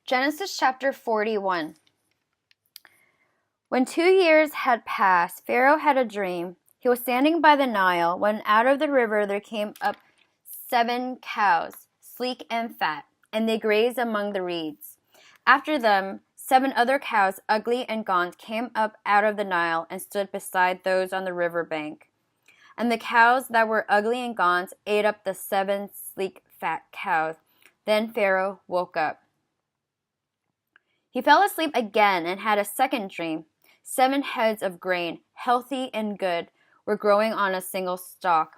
Genesis chapter 41. When 2 years had passed, Pharaoh had a dream. He was standing by the Nile when out of the river there came up 7 cows, sleek and fat, and they grazed among the reeds. After them, 7 other cows, ugly and gaunt, came up out of the Nile and stood beside those on the river bank. And the cows that were ugly and gaunt ate up the 7 sleek, fat cows. Then Pharaoh woke up. He fell asleep again and had a second dream. 7 heads of grain, healthy and good, were growing on a single stalk.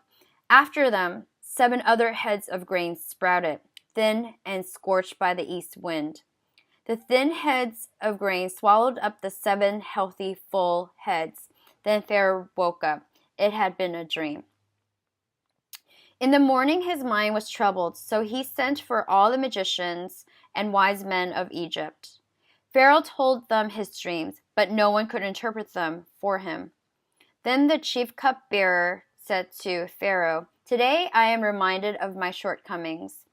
After them, 7 other heads of grain sprouted, thin and scorched by the east wind. The thin heads of grain swallowed up the 7 healthy, full heads. Then Pharaoh woke up. It had been a dream. In the morning his mind was troubled, so he sent for all the magicians and wise men of Egypt. Pharaoh told them his dreams, but no one could interpret them for him. Then the chief cupbearer said to Pharaoh, "Today I am reminded of my shortcomings.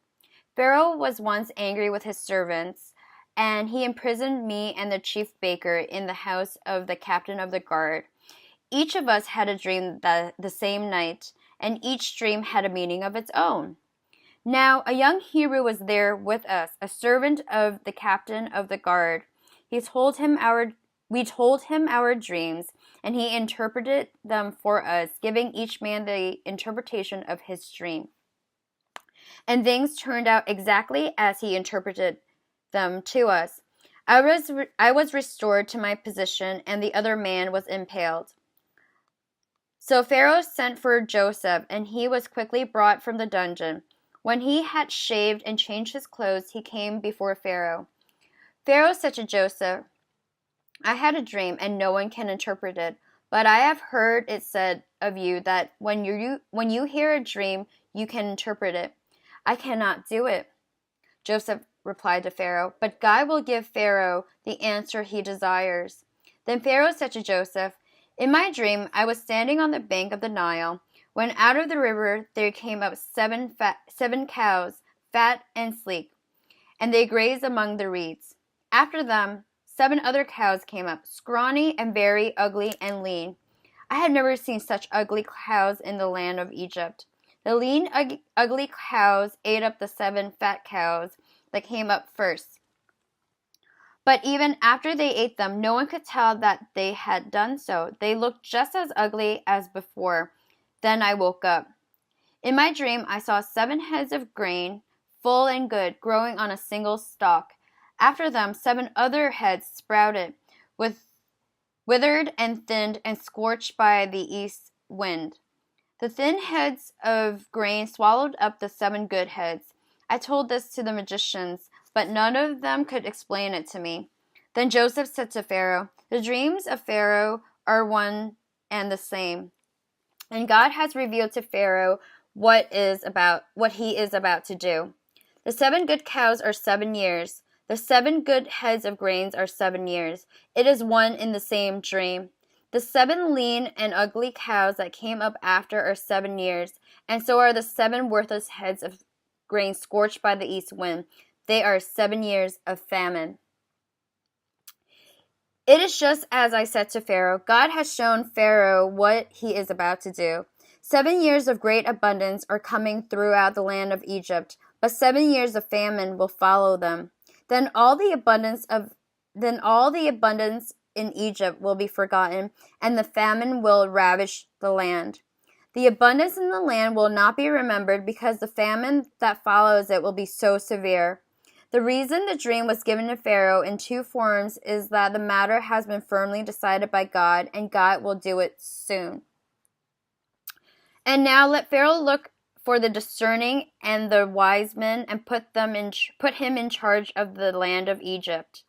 Pharaoh was once angry with his servants, and he imprisoned me and the chief baker in the house of the captain of the guard. Each of us had a dream the same night, and each dream had a meaning of its own. Now a young Hebrew was there with us, a servant of the captain of the guard. We told him our dreams, and he interpreted them for us, giving each man the interpretation of his dream. And things turned out exactly as he interpreted them to us. I was restored to my position, and the other man was impaled." So Pharaoh sent for Joseph, and he was quickly brought from the dungeon. When he had shaved and changed his clothes, he came before Pharaoh. Pharaoh said to Joseph, "I had a dream, and no one can interpret it. But I have heard it said of you that when you hear a dream, you can interpret it. I cannot do it." Joseph replied to Pharaoh, "But God will give Pharaoh the answer he desires." Then Pharaoh said to Joseph, "In my dream, I was standing on the bank of the Nile, when out of the river there came up 7 cows, fat and sleek, and they grazed among the reeds. After them, 7 other cows came up, scrawny and very ugly and lean. I had never seen such ugly cows in the land of Egypt. The lean, ugly cows ate up the 7 fat cows that came up first. But even after they ate them, no one could tell that they had done so. They looked just as ugly as before. Then I woke up. In my dream, I saw 7 heads of grain, full and good, growing on a single stalk. After them, 7 other heads sprouted, withered and thinned and scorched by the east wind. The thin heads of grain swallowed up the 7 good heads. I told this to the magicians, but none of them could explain it to me." Then Joseph said to Pharaoh, "The dreams of Pharaoh are one and the same, and God has revealed to Pharaoh what he is about to do. The 7 good cows are 7 years. The 7 good heads of grains are 7 years. It is one in the same dream. The 7 lean and ugly cows that came up after are 7 years, and so are the 7 worthless heads of grain scorched by the east wind. They are 7 years of famine." It is just as I said to Pharaoh. God has shown Pharaoh what he is about to do. 7 years of great abundance are coming throughout the land of Egypt, but 7 years of famine will follow them. Then all the abundance in Egypt will be forgotten, and the famine will ravage the land. The abundance in the land will not be remembered, because the famine that follows it will be so severe. The reason the dream was given to Pharaoh in 2 forms is that the matter has been firmly decided by God, and God will do it soon. And now let Pharaoh look for the discerning and the wise men, and put him in charge of the land of Egypt.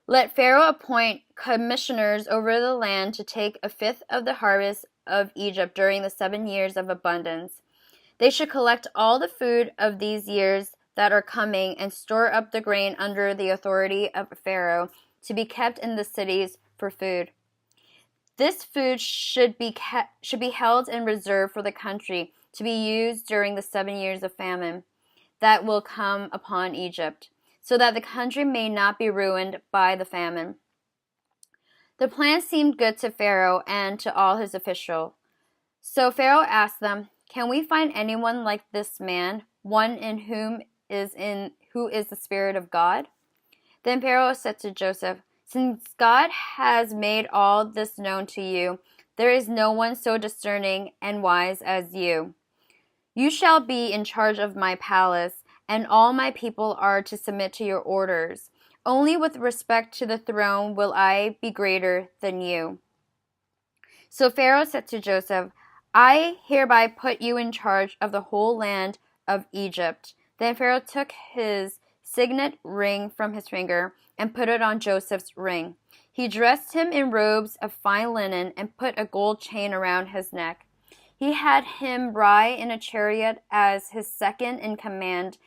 Let Pharaoh appoint commissioners over the land to take 1/5 of the harvest of Egypt during the 7 years of abundance. They should collect all the food of these years that are coming, and store up the grain under the authority of Pharaoh, to be kept in the cities for food. This food should be held in reserve for the country, to be used during the 7 years of famine that will come upon Egypt. so that the country may not be ruined by the famine. The plan seemed good to Pharaoh and to all his officials. So Pharaoh asked them, "Can we find anyone like this man, one who is the Spirit of God?" Then Pharaoh said to Joseph, "Since God has made all this known to you, there is no one so discerning and wise as you. You shall be in charge of my palace, and all my people are to submit to your orders. Only with respect to the throne will I be greater than you." So Pharaoh said to Joseph, "I hereby put you in charge of the whole land of Egypt." Then Pharaoh took his signet ring from his finger and put it on Joseph's ring. He dressed him in robes of fine linen and put a gold chain around his neck. He had him ride in a chariot as his second in command,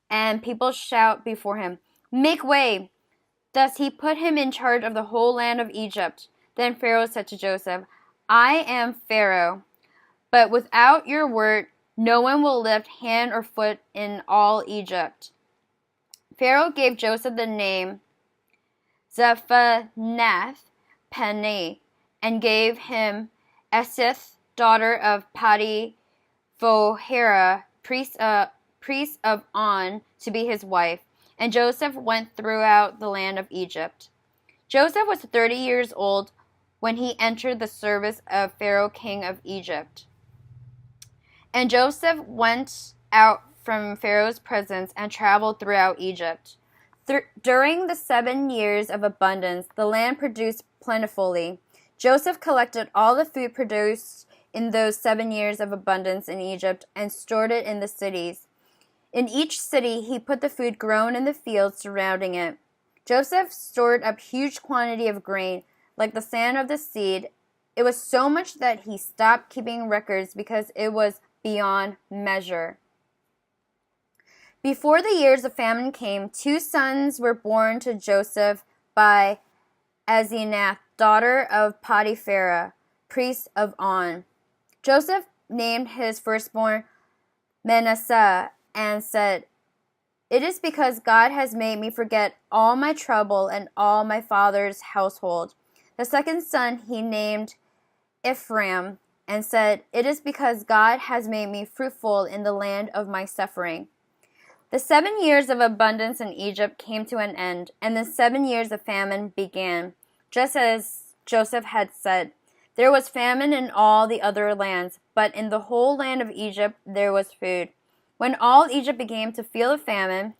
and people shout before him, "Make way!" Thus he put him in charge of the whole land of Egypt. Then Pharaoh said to Joseph, "I am Pharaoh, but without your word, no one will lift hand or foot in all Egypt." Pharaoh gave Joseph the name Zaphenath-Paneah and gave him Esther, daughter of Poti-Pherah, priest of On, to be his wife. And Joseph went throughout the land of Egypt. Joseph was 30 years old when he entered the service of Pharaoh, king of Egypt. And Joseph went out from Pharaoh's presence and traveled throughout Egypt. During the 7 years of abundance, the land produced plentifully. Joseph collected all the food produced in those 7 years of abundance in Egypt and stored it in the cities. In each city, he put the food grown in the fields surrounding it. Joseph stored up huge quantity of grain, like the sand of the sea. It was so much that he stopped keeping records because it was beyond measure. Before the years of famine came, 2 sons were born to Joseph by Asenath, daughter of Poti-Pherah, priest of On. Joseph named his firstborn Manasseh and said, "It is because God has made me forget all my trouble and all my father's household." The second son he named Ephraim and said, "It is because God has made me fruitful in the land of my suffering." The 7 years of abundance in Egypt came to an end, and the 7 years of famine began, just as Joseph had said. There was famine in all the other lands, but in the whole land of Egypt there was food. When all Egypt began to feel the famine,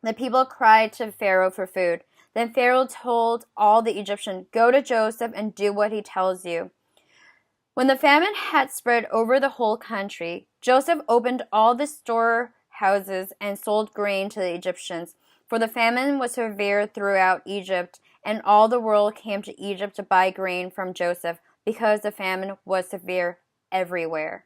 the people cried to Pharaoh for food. Then Pharaoh told all the Egyptians, "Go to Joseph and do what he tells you." When the famine had spread over the whole country, Joseph opened all the storehouses and sold grain to the Egyptians, for the famine was severe throughout Egypt, and all the world came to Egypt to buy grain from Joseph, because the famine was severe everywhere.